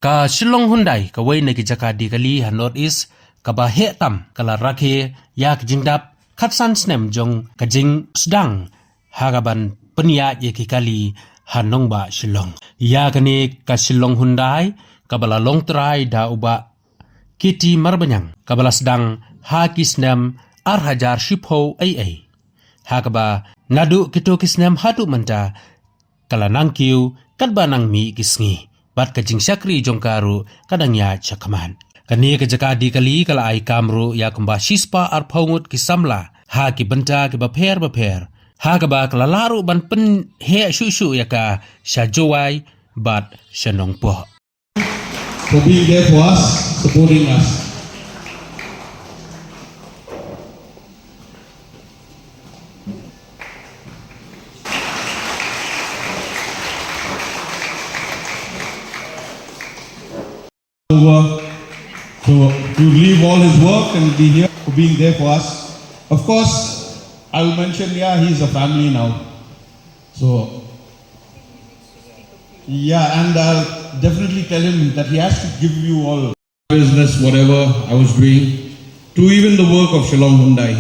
ka Shillong Hyundai ka way na kijaka di kali ha Northeast ka ba he tam kala Rakhe yak Jingdap khatsan snem jong ka jing sdang hagaban penya ye kali hanong ba Shillong ya kani ka Shillong Hyundai ka bala long trei da uba kiti marbanyang ka bala sdang ha ki snem ar hajar shipho ai hakaba ngadu kito ki snem hatu manta kala nangkiu kat banang mi kisngi bat ka jing syakri jongkaru kadang ya chakaman kani ka jaka di kali kala ai kamru ya kamba shispa ar phongut ki samla ha ki banta ki bapher ha ka ba kala laru ban pen he shu ya ka shajowai bat shanong po for being there for us, supporting us. So to leave all his work and be here for being there for us. Of course, I will mention, he's a family now. So, and I'll definitely tell him that he has to give you all business, whatever I was doing, to even the work of Shillong Hyundai,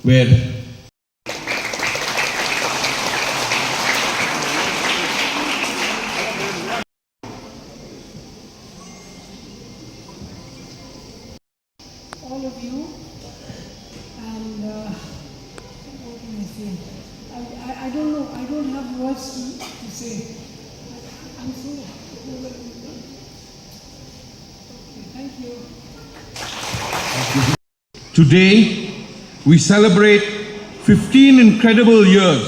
where all of you, and what can I say? I don't know, I don't have words to say. I'm so overwhelmed. Okay, thank you. Today we celebrate 15 incredible years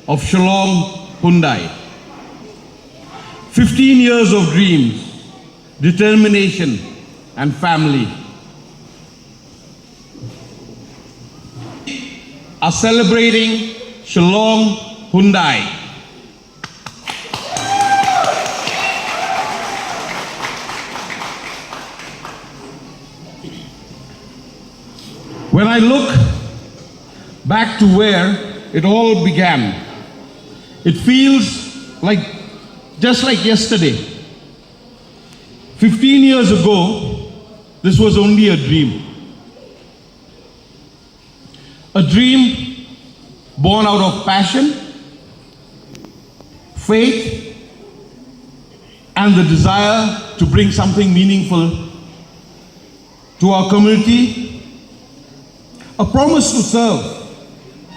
of Shillong Hyundai. 15 years of dreams, determination and family. Are celebrating Shillong Hyundai. When I look back to where it all began, it feels like just like yesterday. 15 years ago, this was only a dream. A dream born out of passion, faith, and the desire to bring something meaningful to our community. A promise to serve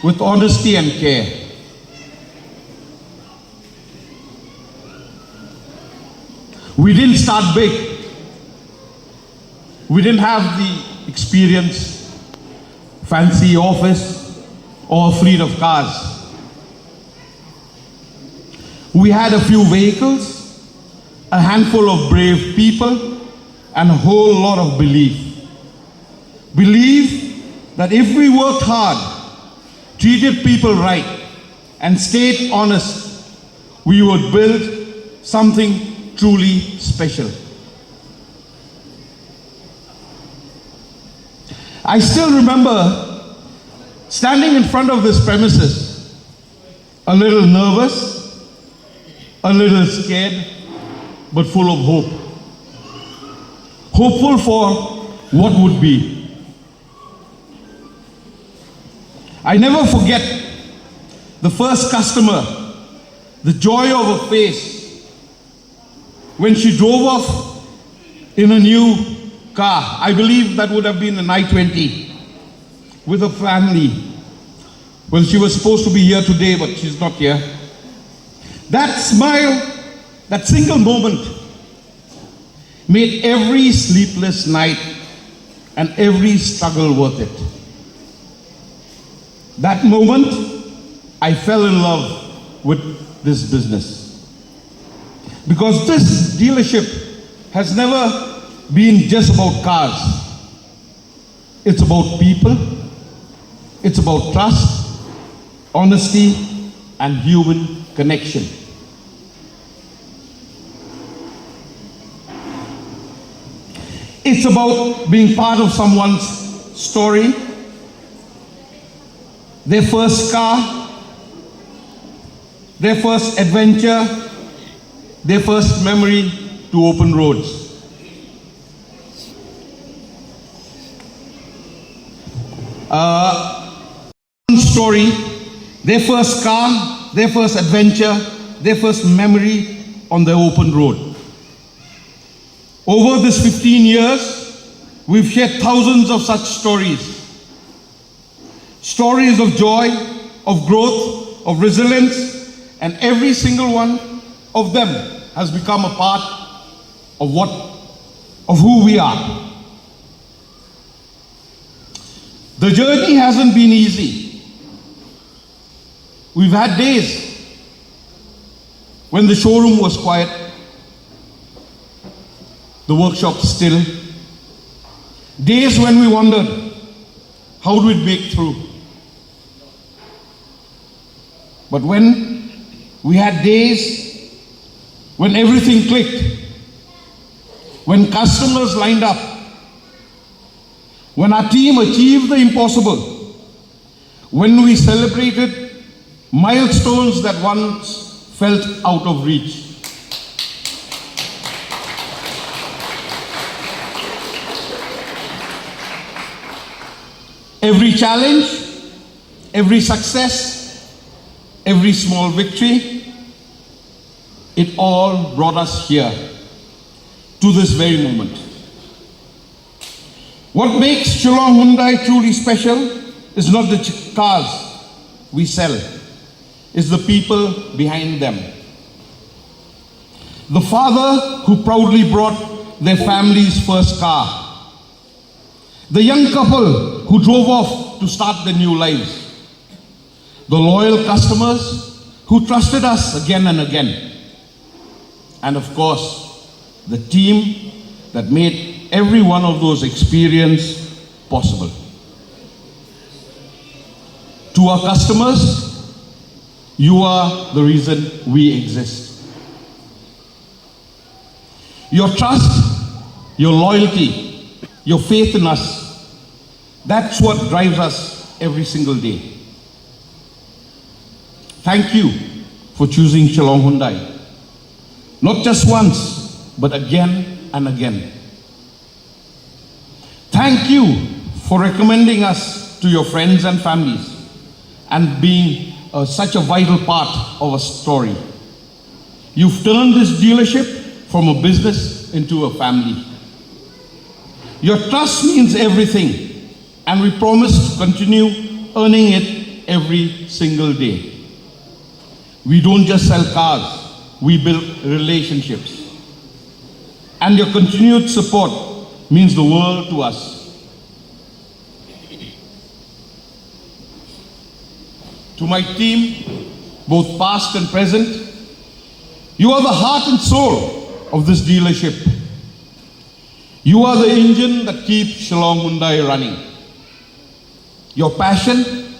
with honesty and care. We didn't start big. We didn't have the experience, fancy office, or fleet of cars. We had a few vehicles, a handful of brave people, and a whole lot of belief. Belief that if we worked hard, treated people right, and stayed honest, we would build something truly special. I still remember standing in front of this premises, a little nervous, a little scared, but full of hope. Hopeful for what would be. I never forget the first customer, the joy of her face when she drove off in a new car. I believe that would have been an I-20 with her family. Well, she was supposed to be here today, but she's not here. That smile, that single moment made every sleepless night and every struggle worth it. That moment, I fell in love with this business. Because this dealership has never been just about cars. It's about people, it's about trust, honesty, and human connection. It's about being part of someone's story, their first car, their first adventure, their first memory, to open roads. Story, their first car, their first adventure, their first memory on the open road. Over this 15 years, we've shared thousands of such stories. Stories of joy, of growth, of resilience, and every single one of them has become a part of who we are. The journey hasn't been easy. We've had days when the showroom was quiet, the workshop still. Days when we wondered, how do we make through? But when we had days when everything clicked, when customers lined up, when our team achieved the impossible, when we celebrated milestones that once felt out of reach. Every challenge, every success, every small victory, it all brought us here to this very moment. What makes Shillong Hyundai truly special is not the cars we sell, it's the people behind them. The father who proudly brought their family's first car. The young couple who drove off to start their new lives. The loyal customers who trusted us again and again. And of course, the team that made every one of those experiences possible. To our customers, you are the reason we exist. Your trust, your loyalty, your faith in us, that's what drives us every single day. Thank you for choosing Shillong Hyundai. Not just once, but again and again. Thank you for recommending us to your friends and families and being such a vital part of a story. You've turned this dealership from a business into a family. Your trust means everything, and we promise to continue earning it every single day. We don't just sell cars, we build relationships. And your continued support means the world to us. To my team, both past and present, you are the heart and soul of this dealership. You are the engine that keeps Shillong Hyundai running. Your passion,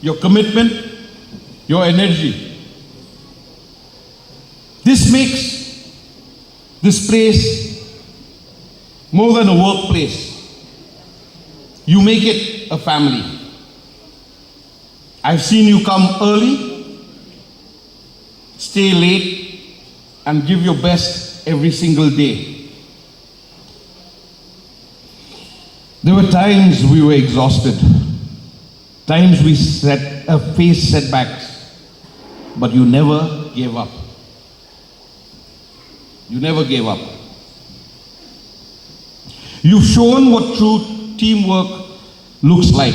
your commitment, your energy. This makes this place more than a workplace. You make it a family. I've seen you come early, stay late, and give your best every single day. There were times we were exhausted, times we faced setbacks, but you never gave up. You never gave up. You've shown what true teamwork looks like.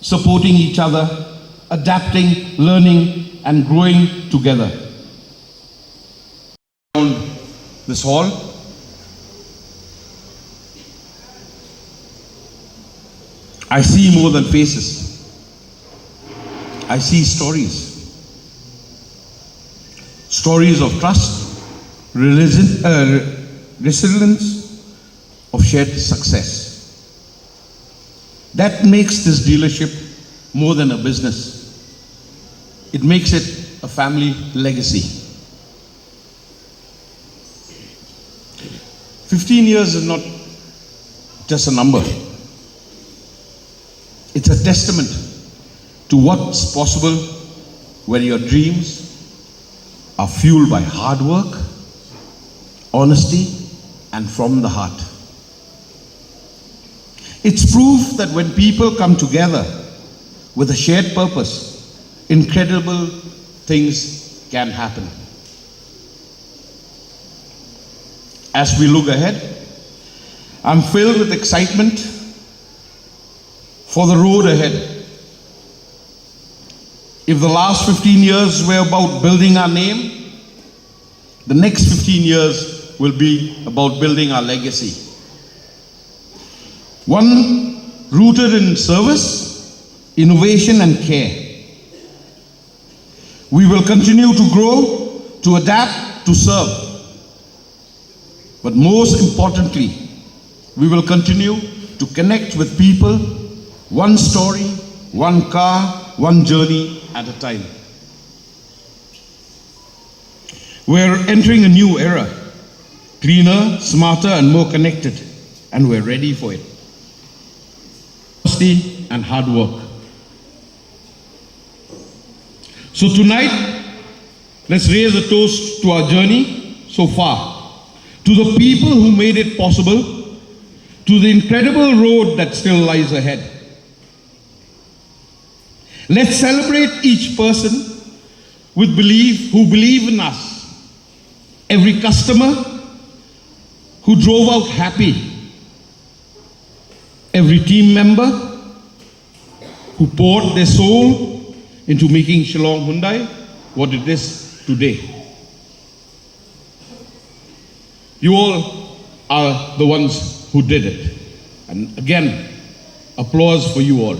Supporting each other, adapting, learning, and growing together. Around this hall, I see more than faces. I see stories. Stories of trust, resilience, of shared success. That makes this dealership more than a business. It makes it a family legacy. 15 years is not just a number. It's a testament to what's possible when your dreams are fueled by hard work, honesty, and from the heart. It's proof that when people come together with a shared purpose, incredible things can happen. As we look ahead, I'm filled with excitement for the road ahead. If the last 15 years were about building our name, the next 15 years will be about building our legacy. One rooted in service, innovation, and care. We will continue to grow, to adapt, to serve. But most importantly, we will continue to connect with people, one story, one car, one journey at a time. We're entering a new era, cleaner, smarter, and more connected, and we're ready for it. Honesty and hard work. So tonight, let's raise a toast to our journey so far, to the people who made it possible, to the incredible road that still lies ahead. Let's celebrate each person who believe in us. Every customer who drove out happy. Every team member who poured their soul into making Shillong Hyundai what it is today. You all are the ones who did it. And again, applause for you all.